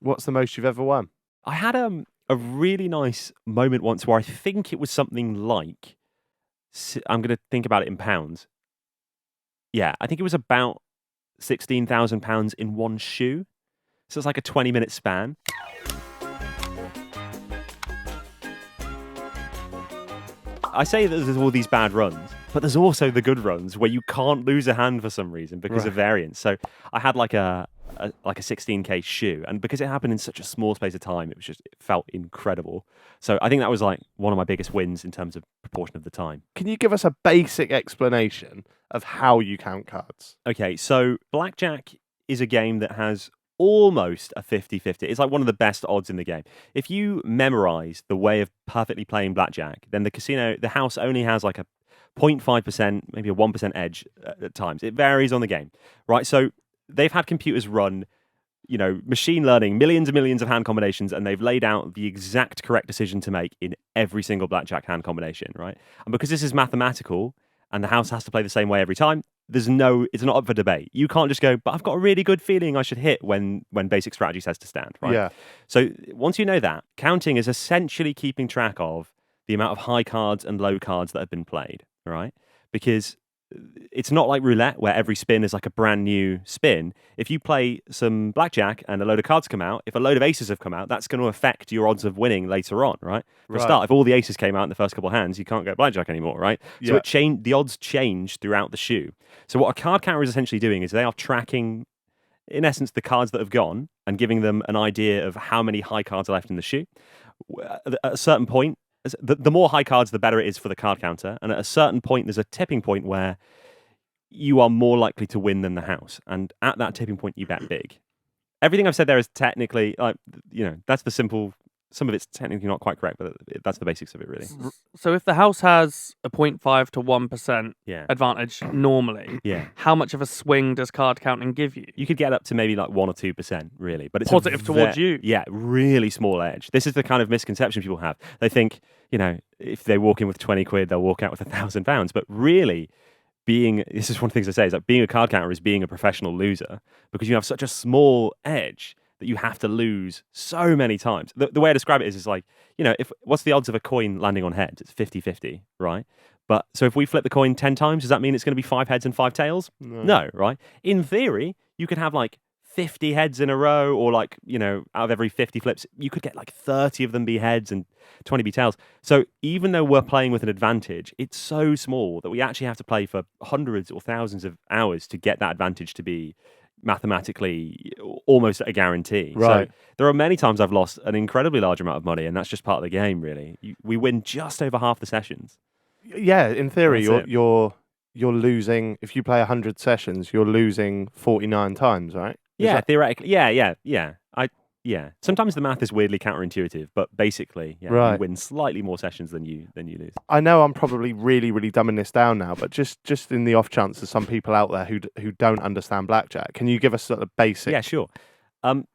What's the most you've ever won? I had a really nice moment once where I think it was something like, I'm going to think about it in pounds. Yeah, I think it was about £16,000 in one shoe. So it's like a 20-minute span. I say that there's all these bad runs, but there's also the good runs where you can't lose a hand for some reason because of variance. So I had like a 16k shoe, and because it happened in such a small space of time, it felt incredible. So I think that was like one of my biggest wins in terms of proportion of the time. Can you give us a basic explanation of how you count cards? Okay, so Blackjack is a game that has almost a 50-50. It's like one of the best odds in the game. If you memorize the way of perfectly playing Blackjack, then the house only has like a 0.5%, maybe a 1% edge at times. It varies on the game, right? So they've had computers run, machine learning, millions and millions of hand combinations, and they've laid out the exact correct decision to make in every single Blackjack hand combination, right? And because this is mathematical and the house has to play the same way every time, it's not up for debate. You can't just go, but I've got a really good feeling I should hit when basic strategy says to stand, right? Yeah. So once you know that, counting is essentially keeping track of the amount of high cards and low cards that have been played, right? Because it's not like roulette where every spin is like a brand new spin. If you play some blackjack and a load of cards come out, if a load of aces have come out, that's going to affect your odds of winning later on, right? For a start, if all the aces came out in the first couple of hands, you can't go blackjack anymore, right? So the odds change throughout the shoe. So what a card counter is essentially doing is they are tracking, in essence, the cards that have gone and giving them an idea of how many high cards are left in the shoe. At a certain point, the more high cards, the better it is for the card counter. And at a certain point, there's a tipping point where you are more likely to win than the house. And at that tipping point, you bet big. Everything I've said there is technically, that's the simple. Some of it's technically not quite correct, but that's the basics of it, really. So if the house has a 0.5 to 1% advantage normally, how much of a swing does card counting give you? You could get up to maybe like 1 or 2%, really. But it's positive towards you. Yeah, really small edge. This is the kind of misconception people have. They think, if they walk in with 20 quid, they'll walk out with £1,000. But really, this is one of the things I say, is that being a card counter is being a professional loser because you have such a small edge that you have to lose so many times. The way I describe it is like, what's the odds of a coin landing on heads? It's 50-50, right? But so if we flip the coin 10 times, does that mean it's going to be 5 heads and 5 tails? No, right? In theory, you could have like 50 heads in a row, or like, out of every 50 flips, you could get like 30 of them be heads and 20 be tails. So even though we're playing with an advantage, it's so small that we actually have to play for hundreds or thousands of hours to get that advantage to be mathematically almost a guarantee. Right. So there are many times I've lost an incredibly large amount of money, and that's just part of the game, really. We win just over half the sessions. Yeah, in theory, you're losing, if you play 100 sessions, you're losing 49 times, right? Theoretically. Yeah. Sometimes the math is weirdly counterintuitive, but basically, you win slightly more sessions than you lose. I know I'm probably really, really dumbing this down now, but just in the off chance there's some people out there who don't understand blackjack, can you give us sort of basic? Yeah, sure.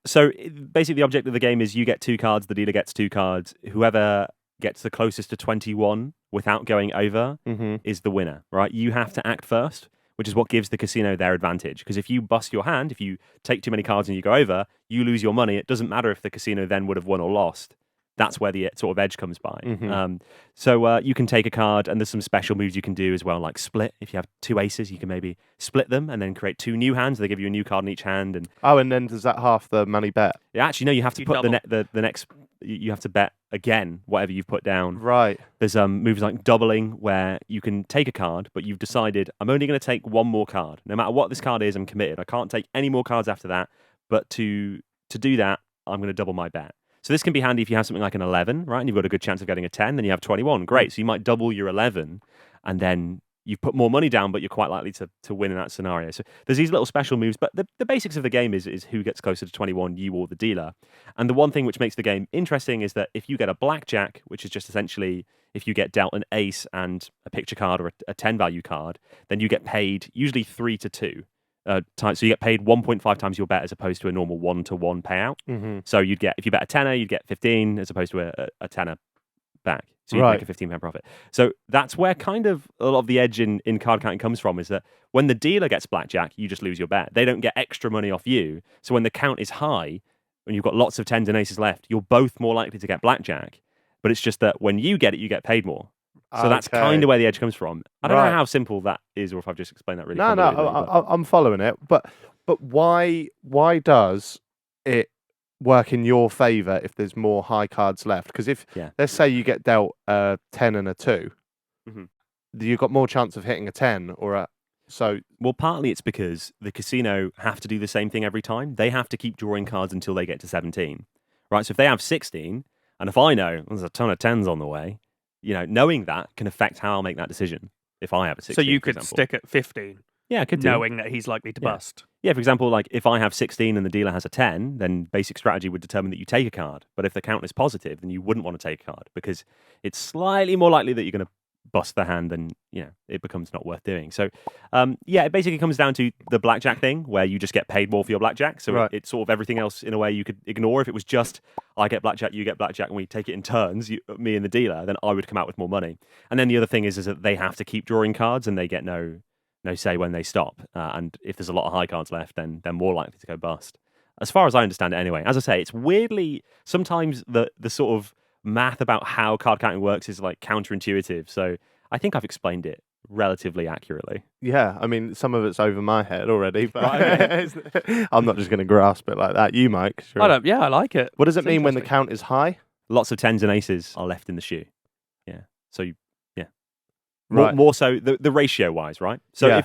So basically, the object of the game is you get 2 cards, the dealer gets 2 cards. Whoever gets the closest to 21 without going over is the winner, right? You have to act first, which is what gives the casino their advantage. Because if you bust your hand, if you take too many cards and you go over, you lose your money. It doesn't matter if the casino then would have won or lost. That's where the sort of edge comes by. So you can take a card, and there's some special moves you can do as well, like split. If you have 2 aces, you can maybe split them and then create 2 new hands. They give you a new card in each hand. And then does that half the money bet? Yeah, actually, no. You have to put the next. You have to bet again whatever you've put down. Right. There's moves like doubling, where you can take a card, but you've decided I'm only going to take 1 more card. No matter what this card is, I'm committed. I can't take any more cards after that. But to do that, I'm going to double my bet. So this can be handy if you have something like an 11, right? And you've got a good chance of getting a 10, then you have 21. Great. So you might double your 11, and then you've put more money down, but you're quite likely to win in that scenario. So there's these little special moves, but the basics of the game is who gets closer to 21, you or the dealer. And the one thing which makes the game interesting is that if you get a blackjack, which is just essentially if you get dealt an ace and a picture card or a 10 value card, then you get paid usually 3 to 2. So you get paid 1.5 times your bet as opposed to a normal 1-to-1 payout. So you'd get, if you bet a tenner, you'd get 15 as opposed to a tenner back. So you make a £15 profit. So that's where kind of a lot of the edge in card counting comes from, is that when the dealer gets blackjack, you just lose your bet. They don't get extra money off you. So when the count is high, when you've got lots of tens and aces left, you're both more likely to get blackjack. But it's just that when you get it, you get paid more. So that's kind of where the edge comes from. I don't know how simple that is, or if I've just explained that really convoluted. I'm following it. But why does it work in your favour if there's more high cards left? Because if let's say you get dealt a 10 and a 2, you've got more chance of hitting a 10 or a. So, well, partly it's because the casino have to do the same thing every time. They have to keep drawing cards until they get to 17, right? So if they have 16, and if I know there's a ton of 10s on the way, knowing that can affect how I'll make that decision if I have a 16. So you could stick at 15. Yeah, I could do. Knowing that he's likely to bust. Yeah, for example, like if I have 16 and the dealer has a 10, then basic strategy would determine that you take a card. But if the count is positive, then you wouldn't want to take a card because it's slightly more likely that you're going to bust the hand and it becomes not worth doing. So it basically comes down to the blackjack thing where you just get paid more for your blackjack. So it's sort of everything else in a way you could ignore. If it was just I get blackjack, you get blackjack, and we take it in turns, me and the dealer, then I would come out with more money. And then the other thing is that they have to keep drawing cards and they get no say when they stop. And if there's a lot of high cards left, then they're more likely to go bust. As far as I understand it anyway. As I say, it's weirdly, sometimes the sort of math about how card counting works is like counterintuitive. So I think I've explained it relatively accurately. Yeah, I mean, some of it's over my head already, but I'm not just going to grasp it like that. You, Mike? Sure. I like it. What does it mean when the count is high? Lots of tens and aces are left in the shoe. Yeah. So, right. More so the ratio wise, right? So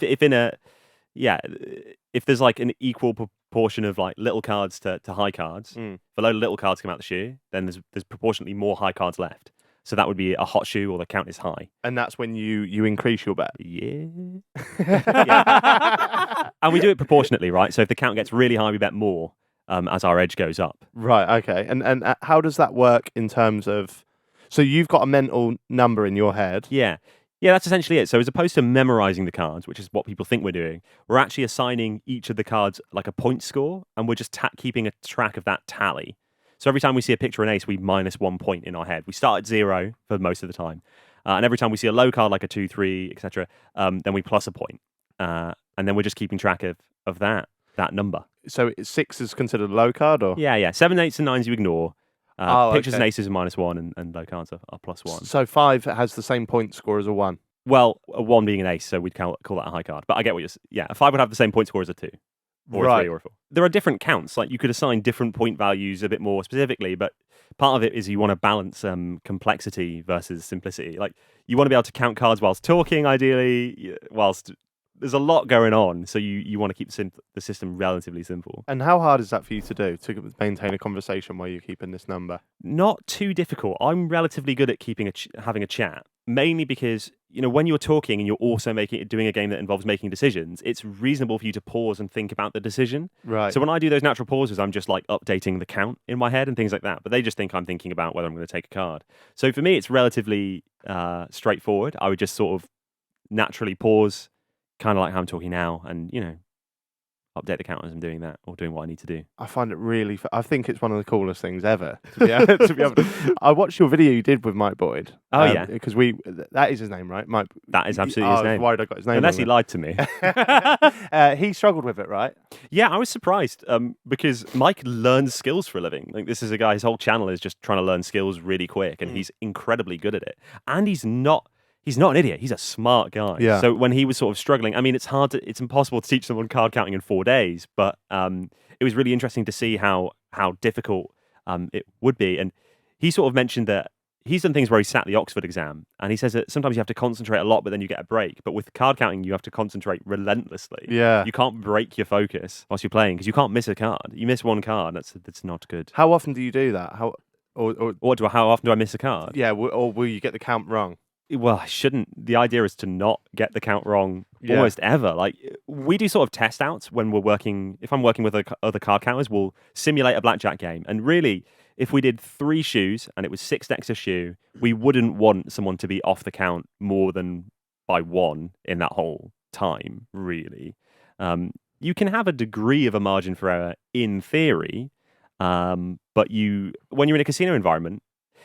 if there's like an equal proportion of like little cards to high cards, if a load of little cards come out the shoe, then there's proportionately more high cards left. So that would be a hot shoe or the count is high. And that's when you increase your bet? Yeah. And we do it proportionately, right? So if the count gets really high, we bet more as our edge goes up. Right, okay. And how does that work in terms of... So you've got a mental number in your head. Yeah. Yeah, that's essentially it. So as opposed to memorizing the cards, which is what people think we're doing, we're actually assigning each of the cards like a point score, and we're just keeping a track of that tally. So every time we see a picture of an ace, we minus 1 point in our head. We start at 0 for most of the time. And every time we see a low card like a 2, 3, etc., then we plus a point. And then we're just keeping track of that number. So 6 is considered a low card? Or? Yeah. 7, 8s and 9s you ignore. Pictures and aces are minus 1 and low cards are plus 1. So 5 has the same point score as a 1? Well, a 1 being an ace, so we'd call that a high card. But I get what you're saying. Yeah, a 5 would have the same point score as a 2. Or a 3 or a 4. There are different counts. Like you could assign different point values a bit more specifically, but part of it is you want to balance complexity versus simplicity. Like you want to be able to count cards whilst talking, ideally, whilst there's a lot going on. So you want to keep the system relatively simple. And how hard is that for you to do, to maintain a conversation while you're keeping this number? Not too difficult. I'm relatively good at having a chat, mainly because when you're talking and you're also doing a game that involves making decisions, it's reasonable for you to pause and think about the decision. Right. So when I do those natural pauses, I'm just like updating the count in my head and things like that. But they just think I'm thinking about whether I'm going to take a card. So for me, it's relatively straightforward. I would just sort of naturally pause, kind of like how I'm talking now, and update the count as I'm doing that or doing what I need to do. I find it really... I think it's one of the coolest things ever. To be able to, I watched your video you did with Mike Boyd. Oh, yeah. Because that is his name, right? Mike. That is absolutely his name. Why did I got his name? Unless he lied to me. He struggled with it, right? Yeah, I was surprised because Mike learns skills for a living. Like this is a guy, his whole channel is just trying to learn skills really quick, and he's incredibly good at it. And he's not an idiot. He's a smart guy. Yeah. So when he was sort of struggling, I mean, it's impossible to teach someone card counting in 4 days, but it was really interesting to see how difficult it would be. And he sort of mentioned that he's done things where he sat the Oxford exam, and he says that sometimes you have to concentrate a lot, but then you get a break. But with card counting, you have to concentrate relentlessly. Yeah. You can't break your focus whilst you're playing because you can't miss a card. You miss one card, that's not good. How often do you do that? How often do I miss a card? Yeah, or will you get the count wrong? Well, I shouldn't. The idea is to not get the count wrong almost ever. Like we do sort of test outs when we're working. If I'm working with other card counters, we'll simulate a blackjack game. And really, if we did 3 shoes and it was 6 decks a shoe, we wouldn't want someone to be off the count more than by 1 in that whole time, really. You can have a degree of a margin for error in theory, but when you're in a casino environment,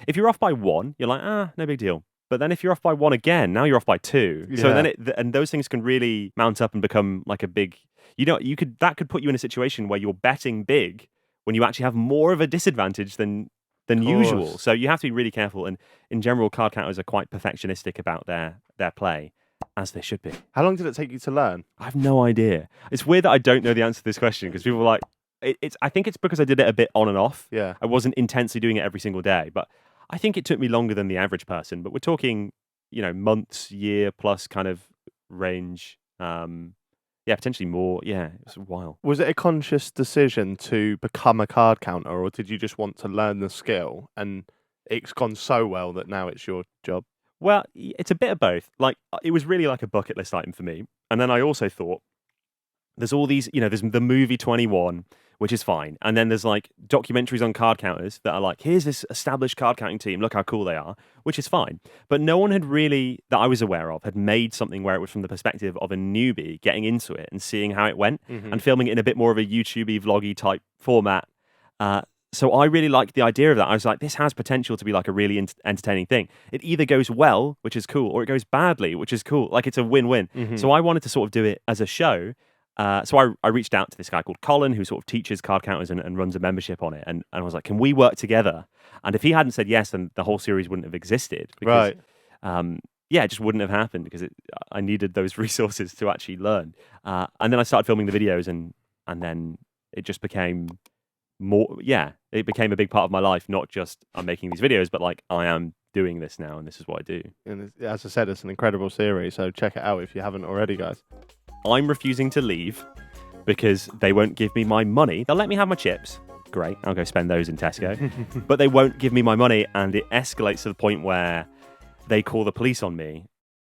if you're off by 1, you're like, no big deal. But then if you're off by 1 again, now you're off by 2. Yeah. So then and those things can really mount up and become like a big, that could put you in a situation where you're betting big when you actually have more of a disadvantage than usual. So you have to be really careful. And in general, card counters are quite perfectionistic about their play, as they should be. How long did it take you to learn? I have no idea. It's weird that I don't know the answer to this question because people are like, I think it's because I did it a bit on and off. Yeah. I wasn't intensely doing it every single day, but I think it took me longer than the average person. But we're talking, months, year plus kind of range. Potentially more. Yeah, it was a while. Was it a conscious decision to become a card counter, or did you just want to learn the skill and it's gone so well that now it's your job? Well, it's a bit of both. Like, it was really like a bucket list item for me. And then I also thought, there's all these, there's the movie 21, which is fine. And then there's like documentaries on card counters that are like, here's this established card counting team, look how cool they are, which is fine. But no one had really, that I was aware of, had made something where it was from the perspective of a newbie getting into it and seeing how it went and filming it in a bit more of a YouTube-y, vloggy type format. So I really liked the idea of that. I was like, this has potential to be like a really entertaining thing. It either goes well, which is cool, or it goes badly, which is cool. Like, it's a win-win. So I wanted to sort of do it as a show. So I reached out to this guy called Colin, who sort of teaches card counters and runs a membership on it. And I was like, can we work together? And if he hadn't said yes, then the whole series wouldn't have existed. Because, right. It just wouldn't have happened because I needed those resources to actually learn. And then I started filming the videos and then it just became more, it became a big part of my life. Not just I'm making these videos, but like I am doing this now and this is what I do. And as I said, it's an incredible series. So check it out if you haven't already, guys. I'm refusing to leave because they won't give me my money. They'll let me have my chips. Great, I'll go spend those in Tesco. But they won't give me my money, and it escalates to the point where they call the police on me